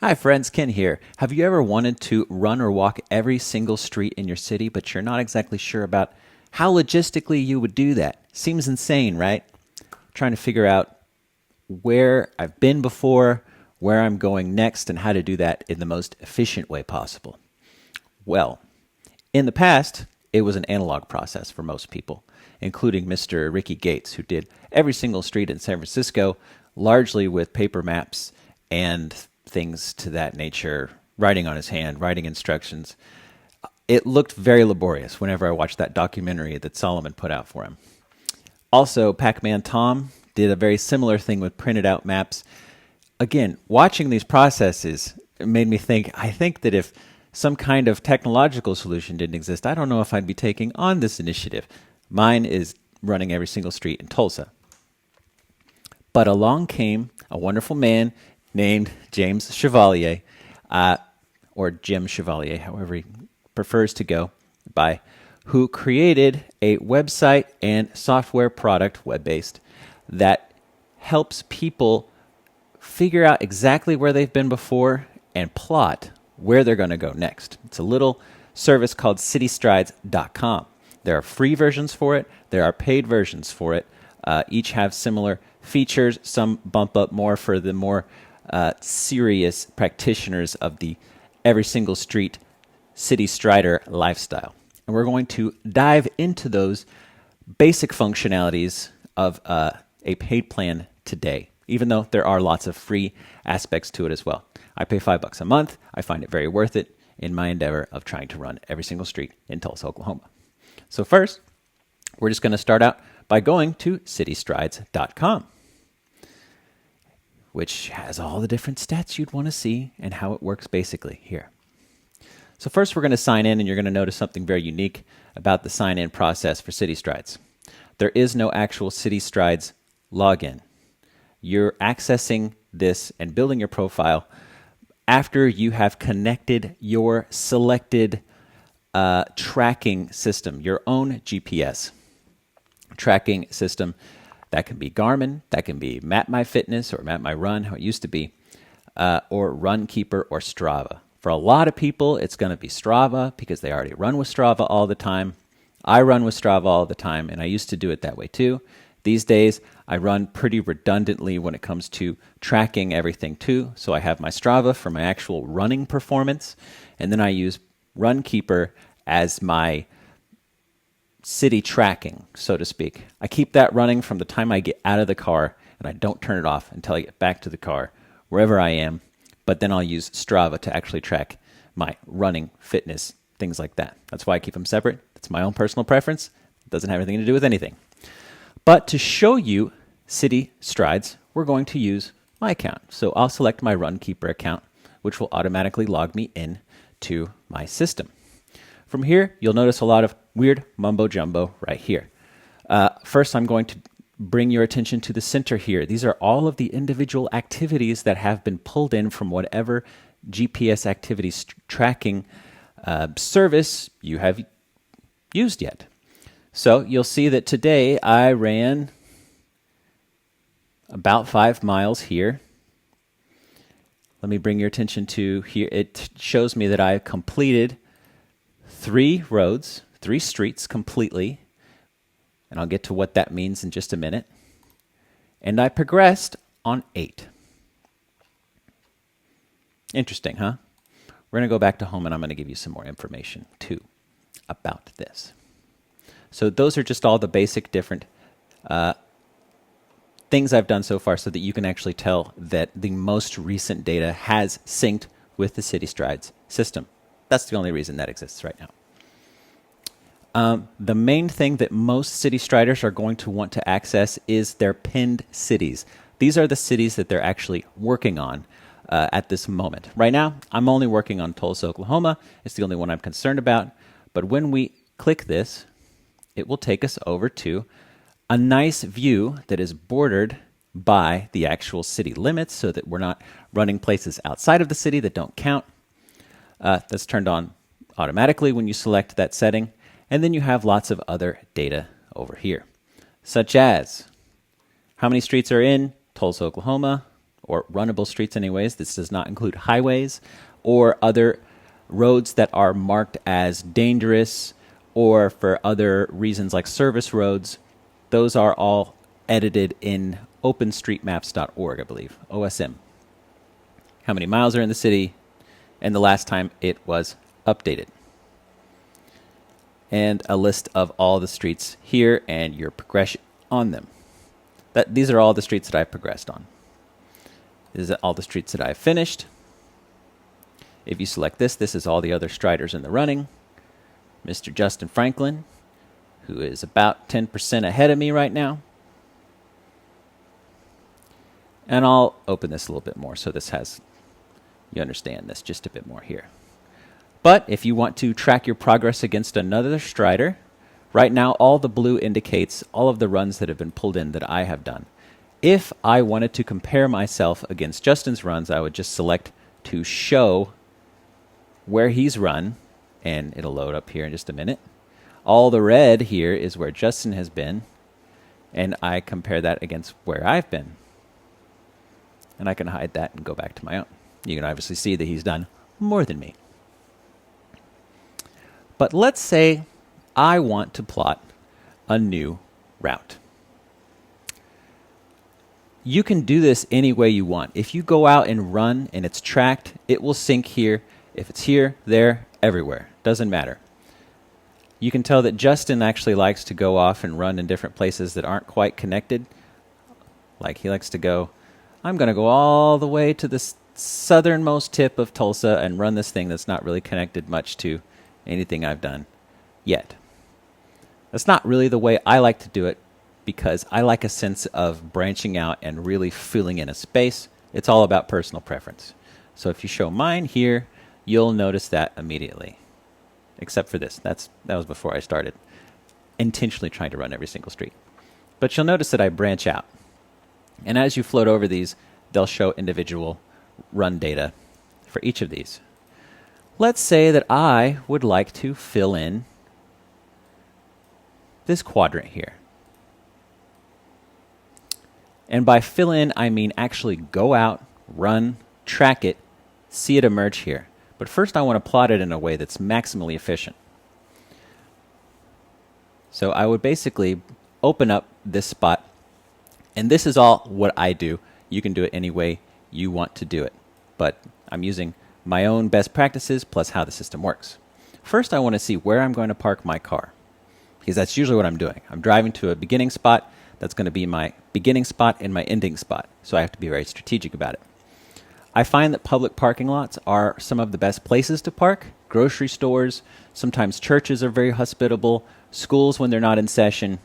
Hi friends, Ken here. Have you ever wanted to run or walk every single street in your city, but you're not exactly sure about how logistically you would do that? Seems insane, right? Trying to figure out where I've been before, where I'm going next, and how to do that in the most efficient way possible. Well, in the past, it was an analog process for most people, including Mr. Ricky Gates, who did every single street in San Francisco largely with paper maps and things to that nature, writing on his hand, writing instructions. It looked very laborious whenever I watched that documentary that Solomon put out for him. Also, Pac-Man Tom did a very similar thing with printed out maps. Again, watching these processes made me think, I think that if some kind of technological solution didn't exist, I don't know if I'd be taking on this initiative. Mine is running every single street in Tulsa. But along came a wonderful man named James Chevalier, or Jim Chevalier, however he prefers to go by, who created a website and software product, web-based, that helps people figure out exactly where they've been before and plot where they're going to go next. It's a little service called CityStrides.com. There are free versions for it. There are paid versions for it. Each have similar features. Some bump up more for the more serious practitioners of the every single street city strider lifestyle. And we're going to dive into those basic functionalities of a paid plan today, even though there are lots of free aspects to it as well. I pay $5 a month. I find it very worth it in my endeavor of trying to run every single street in Tulsa, Oklahoma. So first, we're just going to start out by going to CityStrides.com, which has all the different stats you'd want to see and how it works basically here. So first we're going to sign in, and you're going to notice something very unique about the sign-in process for CityStrides. There is no actual CityStrides login. You're accessing this and building your profile after you have connected your selected tracking system, your own GPS tracking system. That can be Garmin, that can be MapMyFitness or MapMyRun, how it used to be, or Runkeeper or Strava. For a lot of people, it's going to be Strava because they already run with Strava all the time. I run with Strava all the time, and I used to do it that way too. These days, I run pretty redundantly when it comes to tracking everything too. So I have my Strava for my actual running performance, and then I use Runkeeper as my city tracking, so to speak. I keep that running from the time I get out of the car, and I don't turn it off until I get back to the car, wherever I am. But then I'll use Strava to actually track my running, fitness, things like that. That's why I keep them separate. It's my own personal preference. It doesn't have anything to do with anything. But to show you CityStrides, we're going to use my account. So I'll select my Runkeeper account, which will automatically log me in to my system. From here, you'll notice a lot of weird mumbo jumbo right here. First, I'm going to bring your attention to the center here. These are all of the individual activities that have been pulled in from whatever GPS activities tracking service you have used yet. So you'll see that today I ran about 5 miles here. Let me bring your attention to here. It shows me that I completed 3 roads, 3 streets completely, and I'll get to what that means in just a minute. And I progressed on 8. Interesting, huh? We're going to go back to home, and I'm going to give you some more information, too, about this. So those are just all the basic different things I've done so far so that you can actually tell that the most recent data has synced with the CityStrides system. That's the only reason that exists right now. The main thing that most CityStriders are going to want to access is their pinned cities. These are the cities that they're actually working on at this moment. Right now, I'm only working on Tulsa, Oklahoma. It's the only one I'm concerned about. But when we click this, it will take us over to a nice view that is bordered by the actual city limits so that we're not running places outside of the city that don't count. That's turned on automatically when you select that setting. And then you have lots of other data over here, such as how many streets are in Tulsa, Oklahoma, or runnable streets anyways. This does not include highways or other roads that are marked as dangerous or for other reasons like service roads. Those are all edited in openstreetmaps.org, I believe, OSM. How many miles are in the city and the last time it was updated. And a list of all the streets here and your progression on them. These are all the streets that I've progressed on. These are all the streets that I've finished. If you select this, this is all the other striders in the running. Mr. Justin Franklin, who is about 10% ahead of me right now. And I'll open this a little bit more so this has, you understand this just a bit more here. But if you want to track your progress against another strider, right now all the blue indicates all of the runs that have been pulled in that I have done. If I wanted to compare myself against Justin's runs, I would just select to show where he's run, and it'll load up here in just a minute. All the red here is where Justin has been, and I compare that against where I've been. And I can hide that and go back to my own. You can obviously see that he's done more than me. But let's say I want to plot a new route. You can do this any way you want. If you go out and run and it's tracked, it will sync here. If it's here, there, everywhere. Doesn't matter. You can tell that Justin actually likes to go off and run in different places that aren't quite connected. Like he likes to go, I'm going to go all the way to the southernmost tip of Tulsa and run this thing that's not really connected much to anything I've done yet. That's not really the way I like to do it because I like a sense of branching out and really filling in a space. It's all about personal preference. So if you show mine here, you'll notice that immediately. Except for this. That was before I started intentionally trying to run every single street. But you'll notice that I branch out. And as you float over these, they'll show individual run data for each of these. Let's say that I would like to fill in this quadrant here. And by fill in, I mean actually go out, run, track it, see it emerge here. But first I want to plot it in a way that's maximally efficient. So I would basically open up this spot, and this is all what I do. You can do it any way you want to do it. But I'm using my own best practices plus how the system works. First, I want to see where I'm going to park my car, because that's usually what I'm doing. I'm driving to a beginning spot. That's going to be my beginning spot and my ending spot, so I have to be very strategic about it. I find that public parking lots are some of the best places to park. Grocery stores, sometimes churches are very hospitable, schools when they're not in session.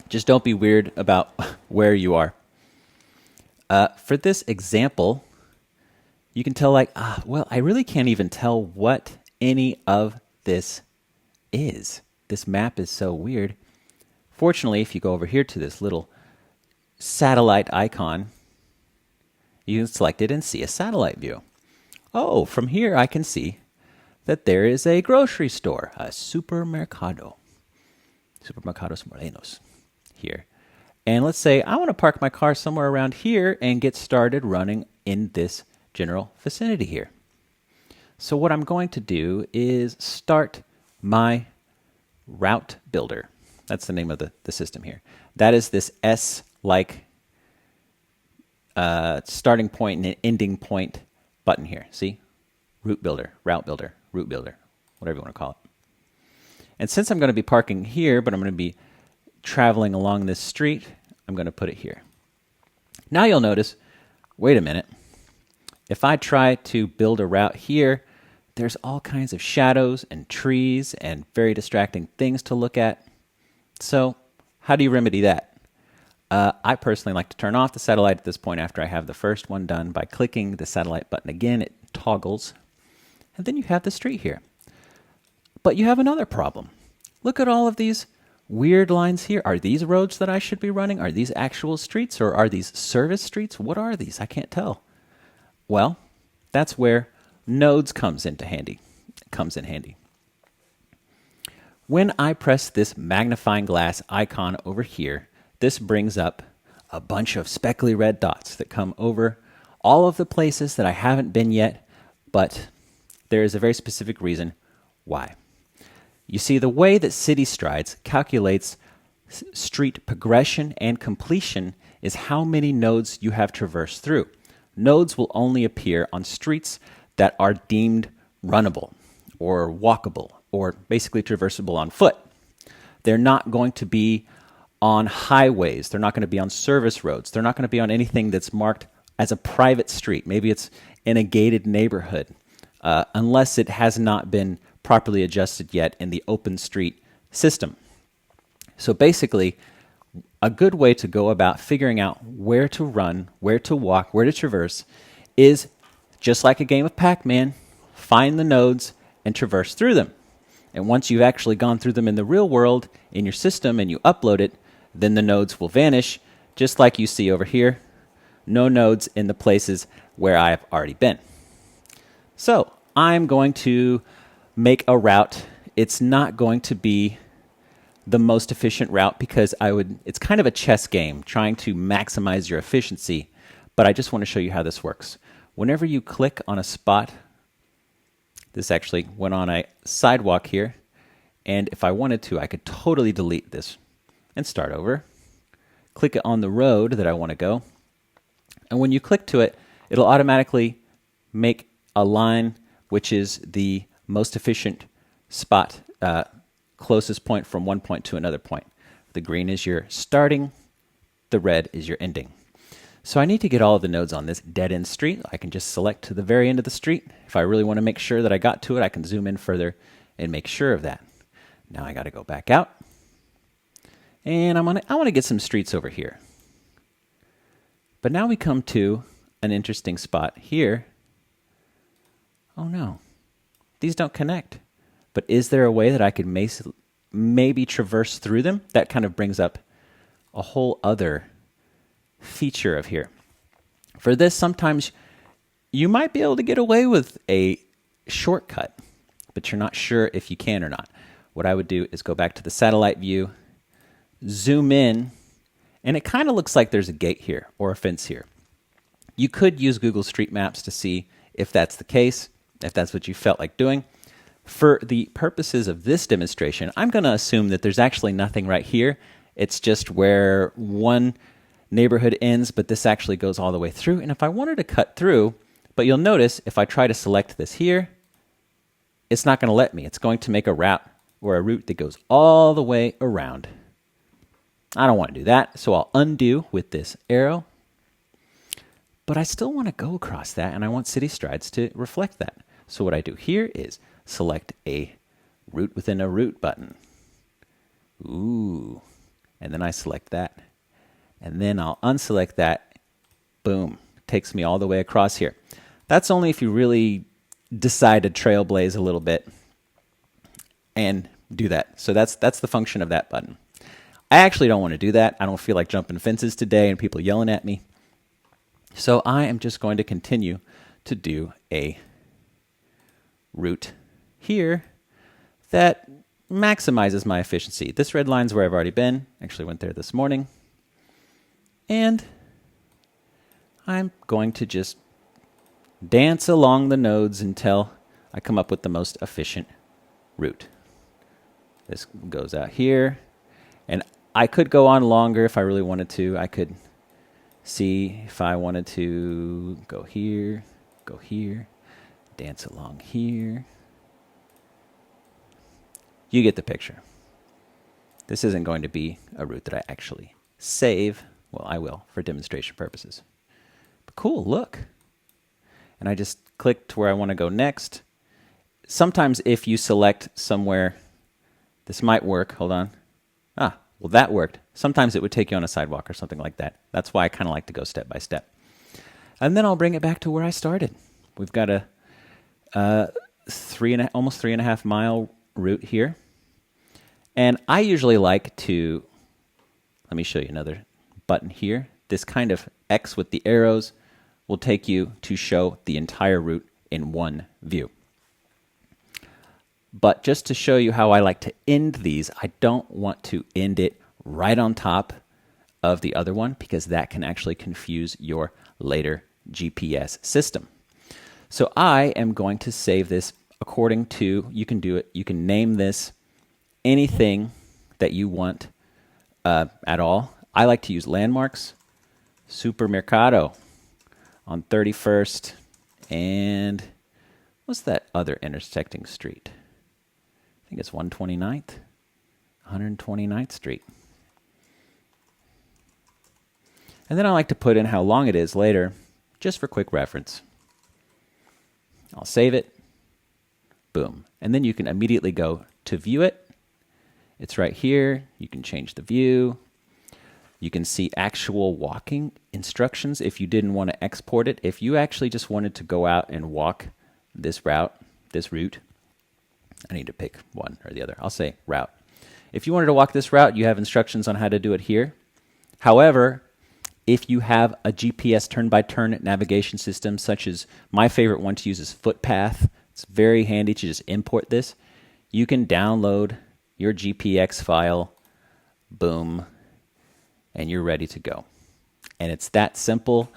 Just don't be weird about where you are. For this example, you can tell well, I really can't even tell what any of this is. This map is so weird. Fortunately, if you go over here to this little satellite icon, you can select it and see a satellite view. Oh, from here I can see that there is a grocery store, a supermercado. Supermercados Morenos here. And let's say I want to park my car somewhere around here and get started running in this general vicinity here. So what I'm going to do is start my route builder. That's the name of the system here. That is this S-like starting point and ending point button here. See? Route builder, route builder, whatever you want to call it. And since I'm going to be parking here, but I'm going to be traveling along this street, I'm going to put it here. Now you'll notice, wait a minute, if I try to build a route here, there's all kinds of shadows and trees and very distracting things to look at. So how do you remedy that? I personally like to turn off the satellite at this point after I have the first one done by clicking the satellite button again. It toggles. And then you have the street here. But you have another problem. Look at all of these weird lines here. Are these roads that I should be running? Are these actual streets or are these service streets? What are these? I can't tell. Well, that's where nodes comes in handy. When I press this magnifying glass icon over here, this brings up a bunch of speckly red dots that come over all of the places that I haven't been yet, but there is a very specific reason why. You see, the way that CityStrides calculates street progression and completion is how many nodes you have traversed through. Nodes will only appear on streets that are deemed runnable or walkable or basically traversable on foot. They're not going to be on highways. They're not going to be on service roads. They're not going to be on anything that's marked as a private street. Maybe it's in a gated neighborhood, unless it has not been properly adjusted yet in the open street system. So basically, a good way to go about figuring out where to run, where to walk, where to traverse is just like a game of Pac-Man, find the nodes and traverse through them. And once you've actually gone through them in the real world in your system and you upload it, then the nodes will vanish, just like you see over here. No nodes in the places where I've already been. So I'm going to make a route. It's not going to be the most efficient route because it's kind of a chess game trying to maximize your efficiency, but I just want to show you how this works. Whenever you click on a spot, this actually went on a sidewalk here, and if I wanted to, I could totally delete this and start over. Click it on the road that I want to go, and when you click to it, it'll automatically make a line which is the most efficient spot, closest point from one point to another point. The green is your starting, the red is your ending. So I need to get all of the nodes on this dead-end street. I can just select to the very end of the street. If I really want to make sure that I got to it, I can zoom in further and make sure of that. Now I got to go back out. And I want to get some streets over here. But now we come to an interesting spot here. Oh no, these don't connect. But is there a way that I could maybe traverse through them? That kind of brings up a whole other feature of here. For this, sometimes you might be able to get away with a shortcut, but you're not sure if you can or not. What I would do is go back to the satellite view, zoom in, and it kind of looks like there's a gate here or a fence here. You could use Google Street Maps to see if that's the case, if that's what you felt like doing. For the purposes of this demonstration, I'm going to assume that there's actually nothing right here. It's just where one neighborhood ends, but this actually goes all the way through. And if I wanted to cut through, but you'll notice if I try to select this here, it's not going to let me. It's going to make a route or a route that goes all the way around. I don't want to do that, so I'll undo with this arrow. But I still want to go across that, and I want CityStrides to reflect that. So what I do here is select a route within a route button. Ooh. And then I select that. And then I'll unselect that. Boom. Takes me all the way across here. That's only if you really decide to trailblaze a little bit and do that. So that's the function of that button. I actually don't want to do that. I don't feel like jumping fences today and people yelling at me. So I am just going to continue to do a route here that maximizes my efficiency. This red line's where I've already been. Actually went there this morning. And I'm going to just dance along the nodes until I come up with the most efficient route. This goes out here. And I could go on longer if I really wanted to. I could see if I wanted to go here, dance along here. You get the picture. This isn't going to be a route that I actually save. Well, I will for demonstration purposes. But cool, look. And I just click to where I want to go next. Sometimes if you select somewhere, this might work. Hold on. Well, that worked. Sometimes it would take you on a sidewalk or something like that. That's why I kind of like to go step by step. And then I'll bring it back to where I started. We've got a almost 3.5 mile route here. And I usually like to, let me show you another button here. This kind of X with the arrows will take you to show the entire route in one view. But just to show you how I like to end these, I don't want to end it right on top of the other one because that can actually confuse your later GPS system. So I am going to save this according to, you can do it, you can name this anything that you want at all. I like to use landmarks, Supermercado on 31st, and what's that other intersecting street? I think it's 129th, 129th Street. And then I like to put in how long it is later, just for quick reference. I'll save it. Boom. And then you can immediately go to view it. It's right here. You can change the view. You can see actual walking instructions if you didn't want to export it. If you actually just wanted to go out and walk this route, I need to pick one or the other. I'll say route. If you wanted to walk this route, you have instructions on how to do it here. However, if you have a GPS turn-by-turn navigation system, such as my favorite one to use is Footpath, it's very handy to just import this. You can download your GPX file, boom, and you're ready to go. And it's that simple,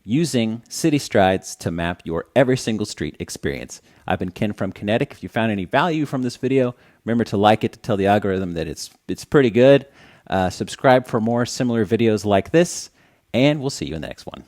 using CityStrides to map your every single street experience. I've been Ken from Kinetic. If you found any value from this video, remember to like it to tell the algorithm that it's pretty good. Subscribe for more similar videos like this, and we'll see you in the next one.